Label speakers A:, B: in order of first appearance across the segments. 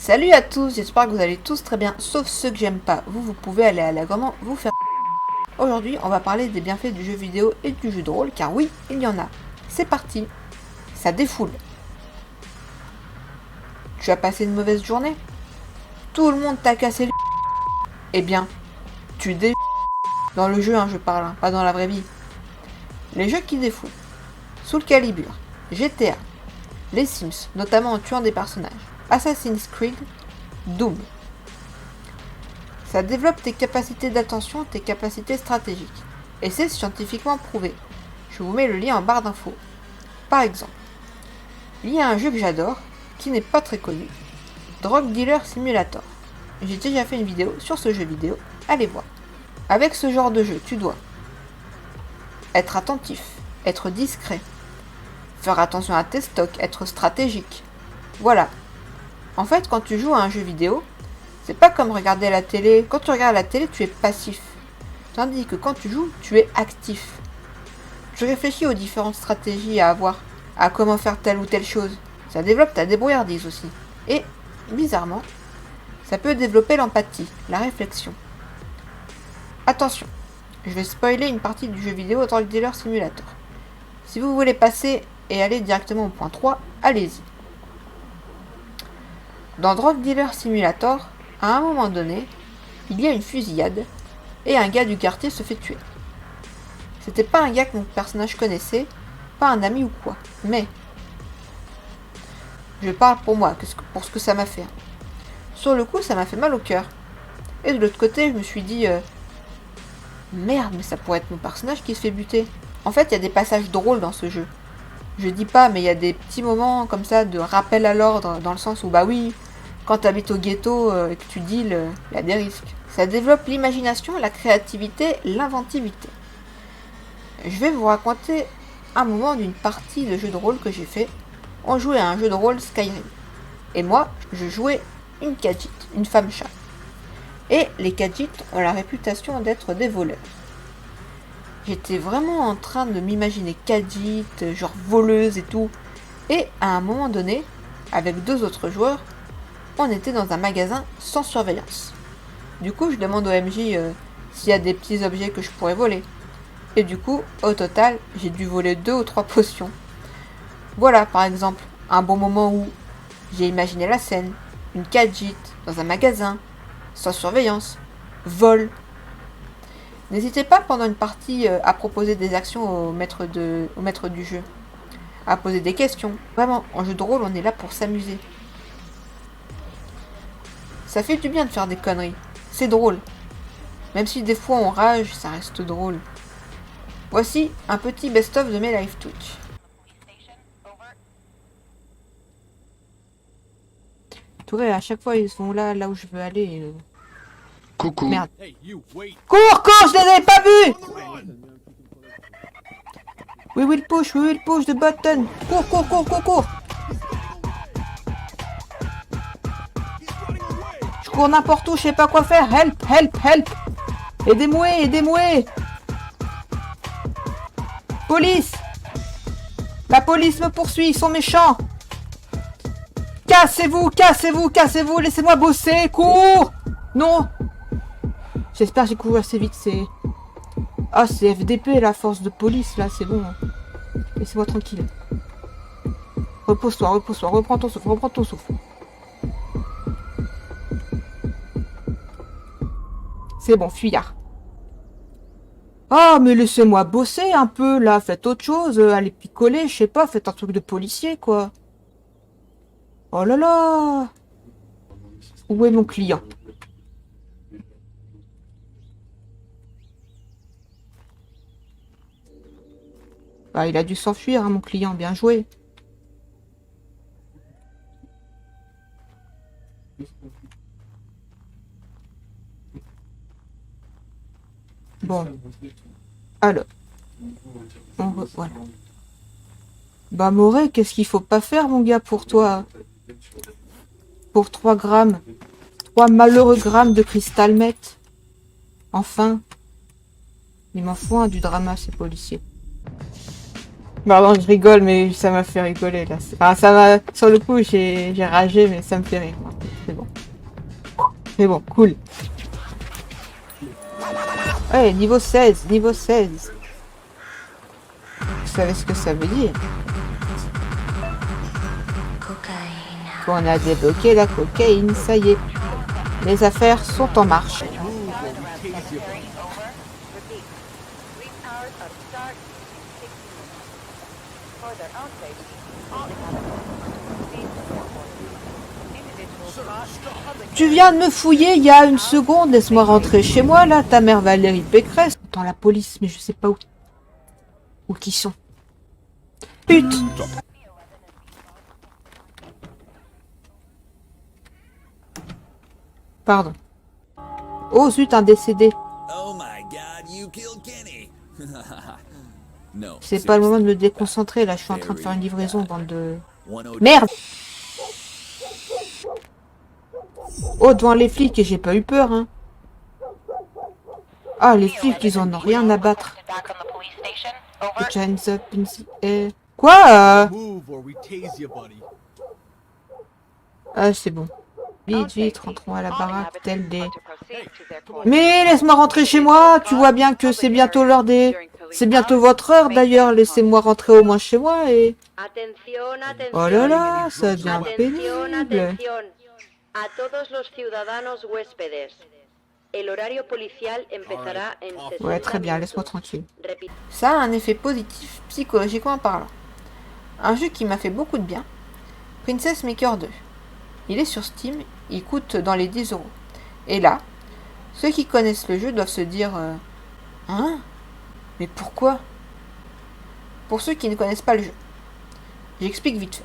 A: Salut à tous, j'espère que vous allez tous très bien, sauf ceux que j'aime pas. Vous pouvez aller à l'agrément vous faire. Aujourd'hui, on va parler des bienfaits du jeu vidéo et du jeu de rôle, car oui, il y en a. C'est parti, ça défoule. Tu as passé une mauvaise journée? Tout le monde t'a cassé le... Eh bien, tu dé... Dans le jeu, je parle, pas dans la vraie vie. Les jeux qui défoulent. Soul Calibur, GTA, les Sims, notamment en tuant des personnages, Assassin's Creed, Doom. Ça développe tes capacités d'attention, tes capacités stratégiques. Et c'est scientifiquement prouvé. Je vous mets le lien en barre d'infos. Par exemple, il y a un jeu que j'adore, qui n'est pas très connu, Drug Dealer Simulator. J'ai déjà fait une vidéo sur ce jeu vidéo, allez voir. Avec ce genre de jeu, tu dois être attentif, être discret, faire attention à tes stocks, être stratégique. Voilà. En fait, quand tu joues à un jeu vidéo, c'est pas comme regarder la télé. Quand tu regardes la télé, tu es passif. Tandis que quand tu joues, tu es actif. Tu réfléchis aux différentes stratégies à avoir, à comment faire telle ou telle chose. Ça développe ta débrouillardise aussi. Et, bizarrement, ça peut développer l'empathie, la réflexion. Attention, je vais spoiler une partie du jeu vidéo Drug Dealer Simulator. Si vous voulez passer et aller directement au point 3, allez-y. Dans Drug Dealer Simulator, à un moment donné, il y a une fusillade et un gars du quartier se fait tuer. C'était pas un gars que mon personnage connaissait, pas un ami ou quoi, mais je parle pour moi, pour ce que ça m'a fait. Sur le coup, ça m'a fait mal au cœur. Et de l'autre côté, je me suis dit merde, mais ça pourrait être mon personnage qui se fait buter. En fait, il y a des passages drôles dans ce jeu. Je dis pas, mais il y a des petits moments comme ça de rappel à l'ordre, dans le sens où, bah oui, quand tu habites au ghetto et que tu deals, il y a des risques. Ça développe l'imagination, la créativité, l'inventivité. Je vais vous raconter un moment d'une partie de jeu de rôle que j'ai fait. On jouait à un jeu de rôle Skyrim. Et moi, je jouais une Khajiit, une femme chat. Et les Khajiit ont la réputation d'être des voleurs. J'étais vraiment en train de m'imaginer Khajiit, genre voleuse et tout. Et à un moment donné, avec 2 autres joueurs, on était dans un magasin sans surveillance. Du coup, je demande au MJ s'il y a des petits objets que je pourrais voler. Et du coup, au total, j'ai dû voler 2 ou 3 potions. Voilà, par exemple, un bon moment où j'ai imaginé la scène, une Khajiit dans un magasin, sans surveillance, vol. N'hésitez pas pendant une partie à proposer des actions au maître du jeu, à poser des questions. Vraiment, en jeu de rôle, on est là pour s'amuser. Ça fait du bien de faire des conneries. C'est drôle. Même si des fois on rage, ça reste drôle. Voici un petit best-of de mes live Twitch. Tu vois, à chaque fois ils sont là où je veux aller.
B: Coucou.
A: Merde. Cours, je les avais pas vus. We will push the button. Cours. Je cours n'importe où, je sais pas quoi faire. Help. Aidez-moi. Police. La police me poursuit, ils sont méchants. Cassez-vous, laissez-moi bosser, cours. Non. J'espère que j'ai couru assez vite, c'est... Ah, c'est FDP, la force de police, là, c'est bon. Laissez-moi tranquille. Repose-toi, reprends ton souffle. C'est bon, fuyard. Ah, mais laissez-moi bosser un peu, là, faites autre chose, allez picoler, je sais pas, faites un truc de policier, quoi. Oh là là. Où est mon client? Bah, il a dû s'enfuir, mon client, bien joué. Bon. Alors. Voilà. Bah, Moret, qu'est-ce qu'il faut pas faire, mon gars, pour toi? Pour 3 grammes. 3 malheureux grammes de cristal meth. Enfin. Il m'en faut un du drama, ces policiers. Pardon, je rigole, mais ça m'a fait rigoler là. Enfin, ça m'a. Sur le coup, j'ai ragé, mais ça me fait rire. C'est bon. C'est bon, cool. Ouais, niveau 16, niveau 16. Vous savez ce que ça veut dire? On a débloqué la cocaïne, ça y est. Les affaires sont en marche. Tu viens de me fouiller il y a une seconde, laisse-moi rentrer chez moi là, ta mère Valérie Pécresse. Attends, la police, mais je sais pas où qui sont. Pute! Pardon. Oh zut, un décédé. C'est pas le moment de me déconcentrer, là, je suis en train de faire une livraison, bande de... Merde! Oh, devant les flics, et j'ai pas eu peur, hein. Ah, les flics, ils en ont rien à battre. Quoi Ah, c'est bon. Vite, vite, rentrons à la baraque, tel des... Mais laisse-moi rentrer chez moi, tu vois bien que c'est bientôt l'heure des... C'est bientôt votre heure d'ailleurs, laissez-moi rentrer au moins chez moi et... Oh là là, ça devient pénible.
B: A todos los ciudadanos huéspedes. El horario policial empezará en 60
A: Ouais, très bien, laisse-moi tranquille. Ça a un effet positif psychologiquement parlant. Un jeu qui m'a fait beaucoup de bien, Princess Maker 2. Il est sur Steam, il coûte dans les 10 €. Et là, ceux qui connaissent le jeu doivent se dire hein? Mais pourquoi? Pour ceux qui ne connaissent pas le jeu, j'explique vite fait.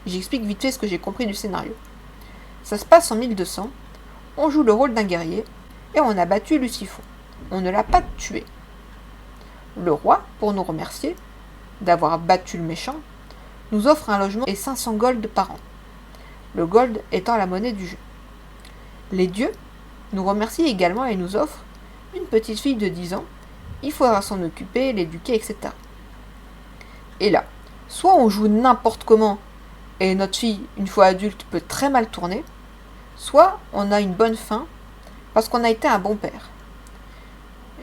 A: J'explique vite fait ce que j'ai compris du scénario. Ça se passe en 1200, on joue le rôle d'un guerrier, et on a battu Lucifon. On ne l'a pas tué. Le roi, pour nous remercier d'avoir battu le méchant, nous offre un logement et 500 gold par an. Le gold étant la monnaie du jeu. Les dieux nous remercient également et nous offrent une petite fille de 10 ans, il faudra s'en occuper, l'éduquer, etc. Et là, soit on joue n'importe comment, et notre fille, une fois adulte, peut très mal tourner, soit on a une bonne fin, parce qu'on a été un bon père.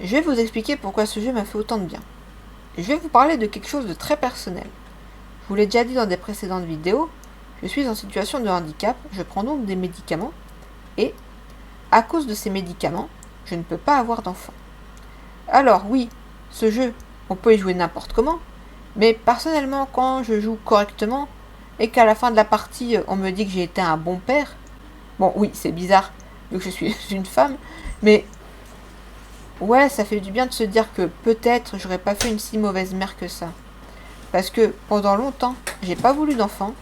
A: Je vais vous expliquer pourquoi ce jeu m'a fait autant de bien. Je vais vous parler de quelque chose de très personnel. Je vous l'ai déjà dit dans des précédentes vidéos, je suis en situation de handicap, je prends donc des médicaments, et, à cause de ces médicaments, je ne peux pas avoir d'enfant. Alors oui, ce jeu, on peut y jouer n'importe comment, mais personnellement, quand je joue correctement, et qu'à la fin de la partie, on me dit que j'ai été un bon père, bon oui, c'est bizarre, vu que je suis une femme, mais ouais, ça fait du bien de se dire que peut-être j'aurais pas fait une si mauvaise mère que ça. Parce que pendant longtemps, j'ai pas voulu d'enfants,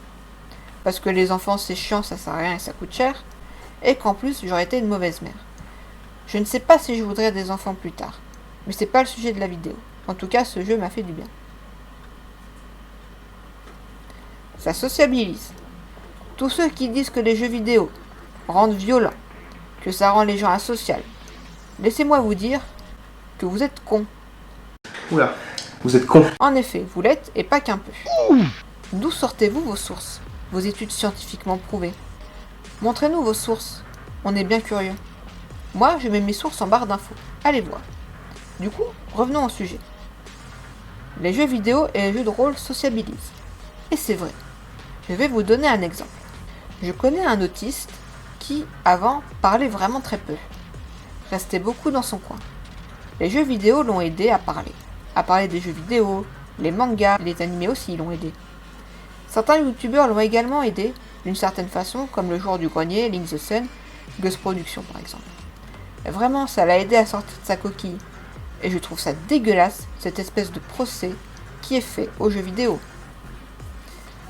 A: parce que les enfants c'est chiant, ça sert à rien et ça coûte cher, et qu'en plus j'aurais été une mauvaise mère. Je ne sais pas si je voudrais des enfants plus tard, mais c'est pas le sujet de la vidéo. En tout cas, ce jeu m'a fait du bien. Ça sociabilise. Tous ceux qui disent que les jeux vidéo rendent violents, que ça rend les gens asociaux, laissez-moi vous dire que vous êtes cons.
C: Oula, vous êtes con.
A: En effet, vous l'êtes et pas qu'un peu. D'où sortez-vous vos sources, vos études scientifiquement prouvées? Montrez-nous vos sources, on est bien curieux. Moi, je mets mes sources en barre d'infos. Allez voir. Du coup, revenons au sujet. Les jeux vidéo et les jeux de rôle sociabilisent. Et c'est vrai. Je vais vous donner un exemple. Je connais un autiste qui, avant, parlait vraiment très peu. Restait beaucoup dans son coin. Les jeux vidéo l'ont aidé à parler. À parler des jeux vidéo, les mangas, les animés aussi l'ont aidé. Certains youtubeurs l'ont également aidé, d'une certaine façon, comme le joueur du grenier, Link the Sun, Gus Production par exemple. Et vraiment, ça l'a aidé à sortir de sa coquille. Et je trouve ça dégueulasse, cette espèce de procès qui est fait aux jeux vidéo.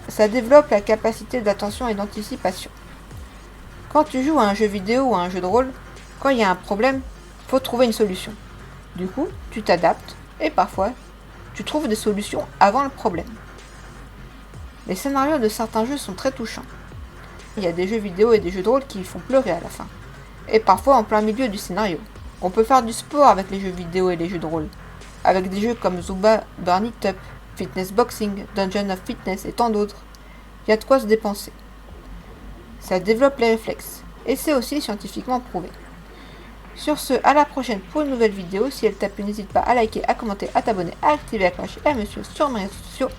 A: Ça développe la capacité d'attention et d'anticipation. Quand tu joues à un jeu vidéo ou à un jeu de rôle, quand il y a un problème, faut trouver une solution. Du coup, tu t'adaptes et parfois, tu trouves des solutions avant le problème. Les scénarios de certains jeux sont très touchants. Il y a des jeux vidéo et des jeux de rôle qui font pleurer à la fin. Et parfois en plein milieu du scénario. On peut faire du sport avec les jeux vidéo et les jeux de rôle. avec des jeux comme Zumba, Burn It Up, Fitness Boxing, Dungeon of Fitness et tant d'autres. Il y a de quoi se dépenser. Ça développe les réflexes, et c'est aussi scientifiquement prouvé. Sur ce, à la prochaine pour une nouvelle vidéo. Si elle t'a plu, n'hésite pas à liker, à commenter, à t'abonner, à activer la cloche et à me suivre sur mes réseaux sociaux.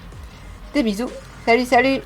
A: Des bisous, salut salut!